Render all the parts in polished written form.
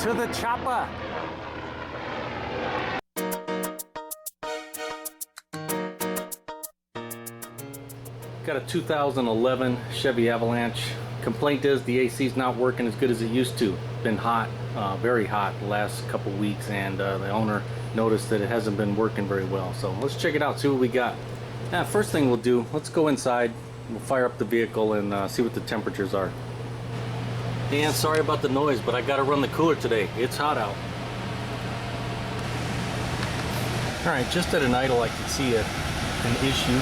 To the chopper. Got a 2011 Chevy Avalanche. Complaint is the AC is not working as good as it used to. Been hot, very hot the last couple weeks, and the owner noticed that it hasn't been working very well. So let's check it out, see what we got. Now, first thing we'll do, let's go inside. We'll fire up the vehicle and see what the temperatures are. And sorry about the noise, but I got to run the cooler today. It's hot out. Alright, just at an idle I can see an issue.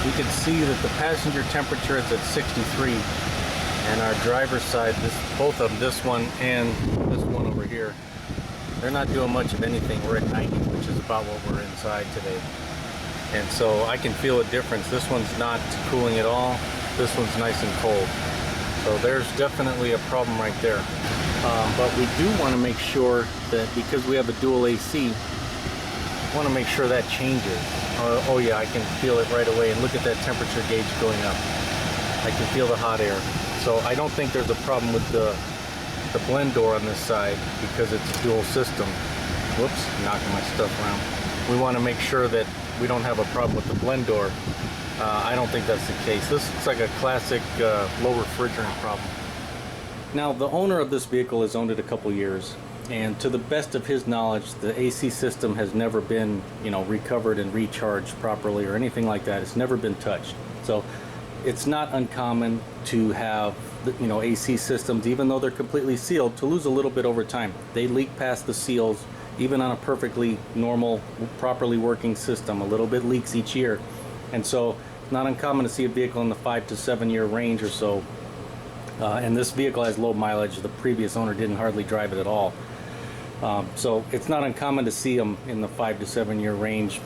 You can see that the passenger temperature is at 63, and our driver's side, both of them, this one and this one over here, they're not doing much of anything. We're at 90, which is about what we're inside today. And so I can feel a difference. This one's not cooling at all. This one's nice and cold. So there's definitely a problem right there. But we do want to make sure that, because we have a dual AC, I want to make sure that changes. Oh yeah, I can feel it right away, and look at that temperature gauge going up. I can feel the hot air. So I don't think there's a problem with the blend door on this side, because it's a dual system. Whoops, knocking my stuff around. We want to make sure that we don't have a problem with the blend door. I don't think that's the case. This looks like a classic low refrigerant problem. Now, the owner of this vehicle has owned it a couple years, and to the best of his knowledge, the AC system has never been, recovered and recharged properly or anything like that. It's never been touched. So it's not uncommon to have, AC systems, even though they're completely sealed, to lose a little bit over time. They leak past the seals, even on a perfectly normal, properly working system. A little bit leaks each year. And so it's not uncommon to see a vehicle in the 5 to 7 year range or so. And this vehicle has low mileage. The previous owner didn't hardly drive it at all. So it's not uncommon to see them in the 5 to 7 year range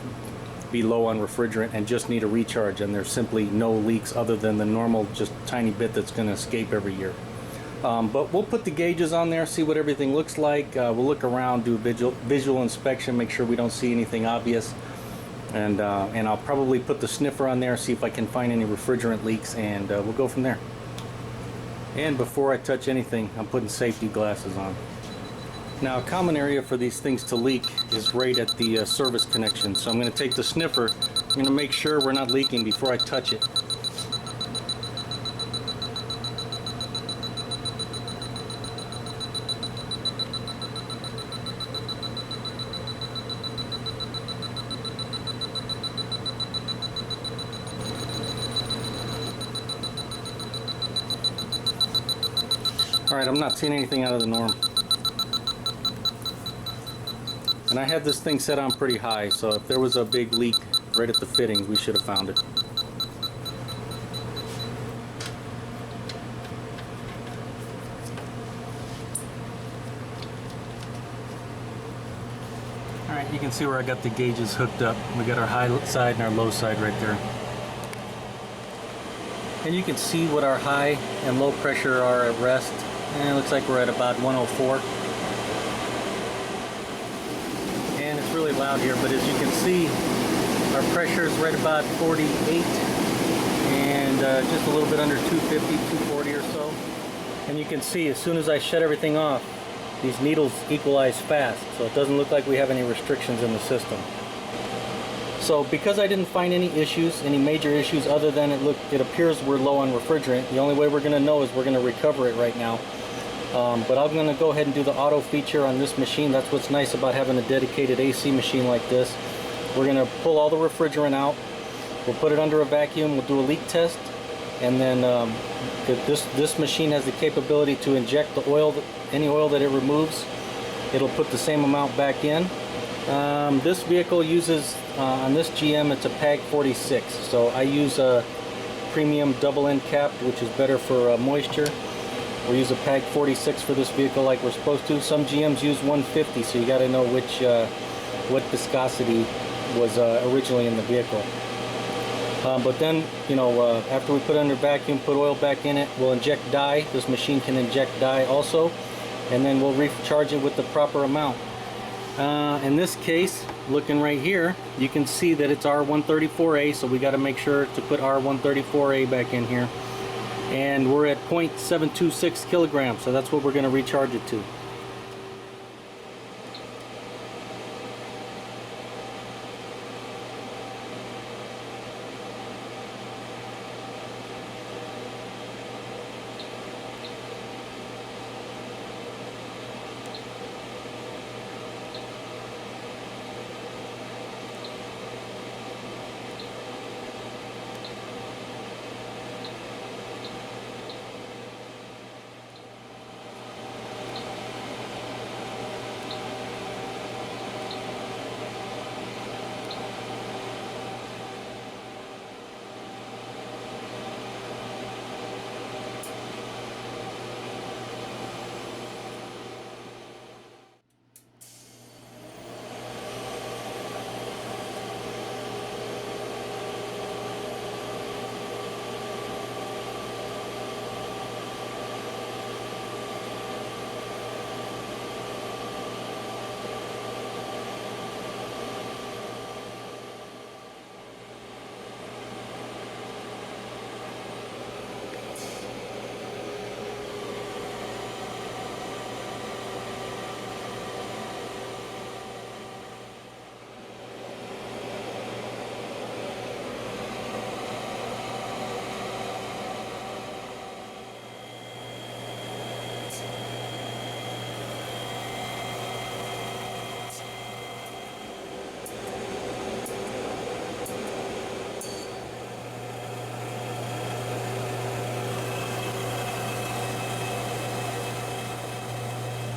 be low on refrigerant and just need a recharge, and there's simply no leaks other than the normal just tiny bit that's going to escape every year. But we'll put the gauges on there, see what everything looks like. We'll look around, do a visual inspection, make sure we don't see anything obvious, and I'll probably put the sniffer on there, see if I can find any refrigerant leaks, and we'll go from there. And before I touch anything, I'm putting safety glasses on. Now, a common area for these things to leak is right at the service connection. So I'm going to take the sniffer, I'm going to make sure we're not leaking before I touch it. Alright, I'm not seeing anything out of the norm. And I had this thing set on pretty high, so if there was a big leak right at the fittings, we should have found it. Alright, you can see where I got the gauges hooked up. We got our high side and our low side right there. And you can see what our high and low pressure are at rest. And it looks like we're at about 104. And it's really loud here, but as you can see, our pressure is right about 48 and just a little bit under 250, 240 or so. And you can see as soon as I shut everything off, these needles equalize fast, so it doesn't look like we have any restrictions in the system. So because I didn't find any issues, any major issues, other than it appears we're low on refrigerant, the only way we're going to know is we're going to recover it right now. But I'm going to go ahead and do the auto feature on this machine. That's what's nice about having a dedicated AC machine like this. We're going to pull all the refrigerant out. We'll put it under a vacuum. We'll do a leak test. And then this machine has the capability to inject the oil, any oil that it removes. It'll put the same amount back in. This vehicle uses, on this GM, it's a PAG 46. So I use a premium double end cap, which is better for moisture. We'll use a PAG 46 for this vehicle like we're supposed to. Some GMs use 150, so you got to know what viscosity was originally in the vehicle. But then, after we put it under vacuum, put oil back in it, we'll inject dye. This machine can inject dye also, and then we'll recharge it with the proper amount. In this case, looking right here, you can see that it's R134A, so we got to make sure to put R134A back in here. And we're at 0.726 kilograms, so that's what we're going to recharge it to.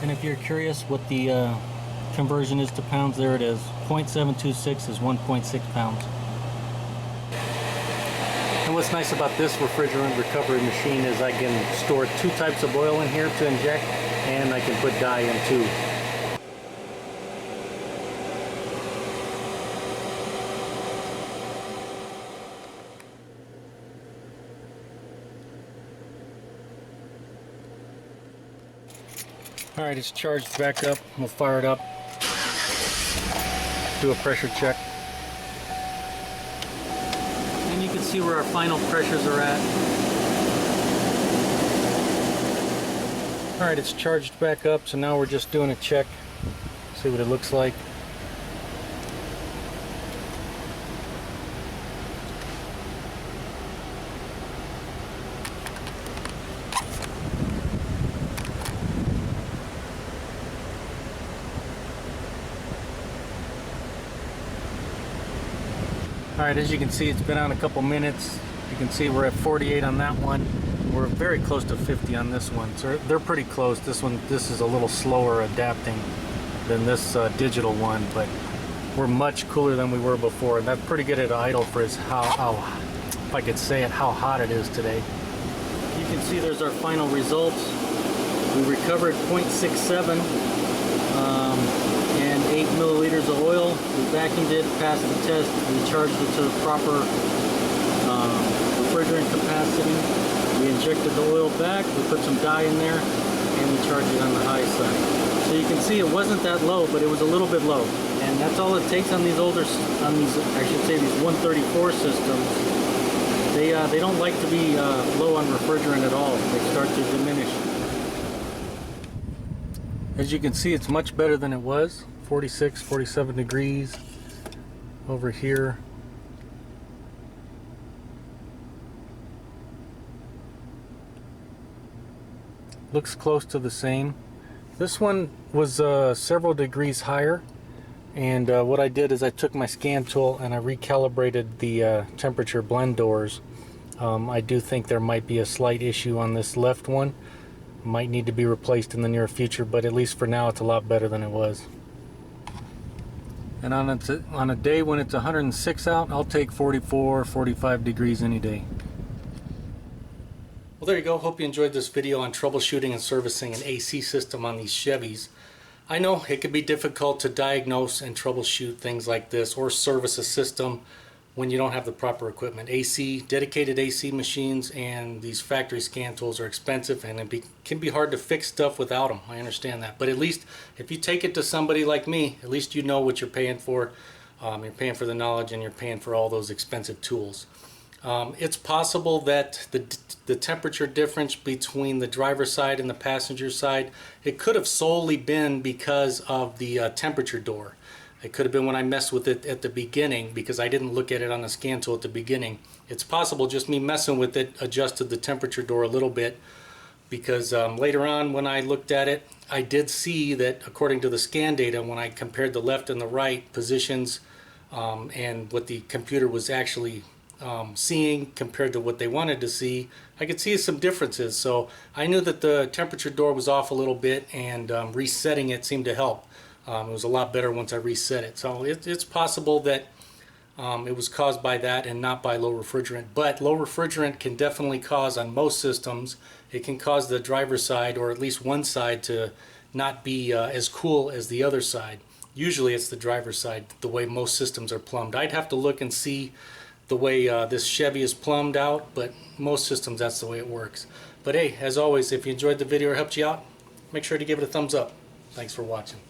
And if you're curious what the conversion is to pounds, there it is. 0.726 is 1.6 pounds. And what's nice about this refrigerant recovery machine is I can store 2 types of oil in here to inject, and I can put dye in too. Alright, it's charged back up. We'll fire it up. Do a pressure check. And you can see where our final pressures are at. Alright, it's charged back up, so now we're just doing a check. See what it looks like. Alright, as you can see, it's been on a couple minutes. You can see we're at 48 on that one. We're very close to 50 on this one. So they're pretty close. This is a little slower adapting than this digital one, but we're much cooler than we were before. And that's pretty good at idle for how if I could say it, how hot it is today. You can see there's our final results. We recovered 0.67. And 8 milliliters of oil. We vacuumed it, passed the test, we charged it to the proper refrigerant capacity. We injected the oil back, we put some dye in there, and we charged it on the high side. So you can see it wasn't that low, but it was a little bit low. And that's all it takes on these older, I should say these 134 systems. They don't like to be low on refrigerant at all. They start to diminish. As you can see, it's much better than it was. 46, 47 degrees over here. Looks close to the same. This one was several degrees higher, and what I did is I took my scan tool and I recalibrated the temperature blend doors. I do think there might be a slight issue on this left one. Might need to be replaced in the near future, but at least for now it's a lot better than it was. And on a day when it's 106 out, I'll take 44, 45 degrees any day. Well, there you go. Hope you enjoyed this video on troubleshooting and servicing an AC system on these Chevys. I know it can be difficult to diagnose and troubleshoot things like this or service a system when you don't have the proper equipment. Dedicated AC machines and these factory scan tools are expensive, and it can be hard to fix stuff without them. I understand that. But at least if you take it to somebody like me, at least you know what you're paying for. You're paying for the knowledge, and you're paying for all those expensive tools. It's possible that the temperature difference between the driver's side and the passenger side, it could have solely been because of the temperature door. It could have been when I messed with it at the beginning, because I didn't look at it on the scan tool at the beginning. It's possible just me messing with it adjusted the temperature door a little bit, because later on when I looked at it, I did see that according to the scan data, when I compared the left and the right positions and what the computer was actually seeing compared to what they wanted to see, I could see some differences. So I knew that the temperature door was off a little bit, and resetting it seemed to help. It was a lot better once I reset it. So it's possible that it was caused by that and not by low refrigerant. But low refrigerant can definitely cause, on most systems, it can cause the driver's side, or at least one side, to not be as cool as the other side. Usually it's the driver's side, the way most systems are plumbed. I'd have to look and see the way this Chevy is plumbed out, but most systems, that's the way it works. But hey, as always, if you enjoyed the video or helped you out, make sure to give it a thumbs up. Thanks for watching.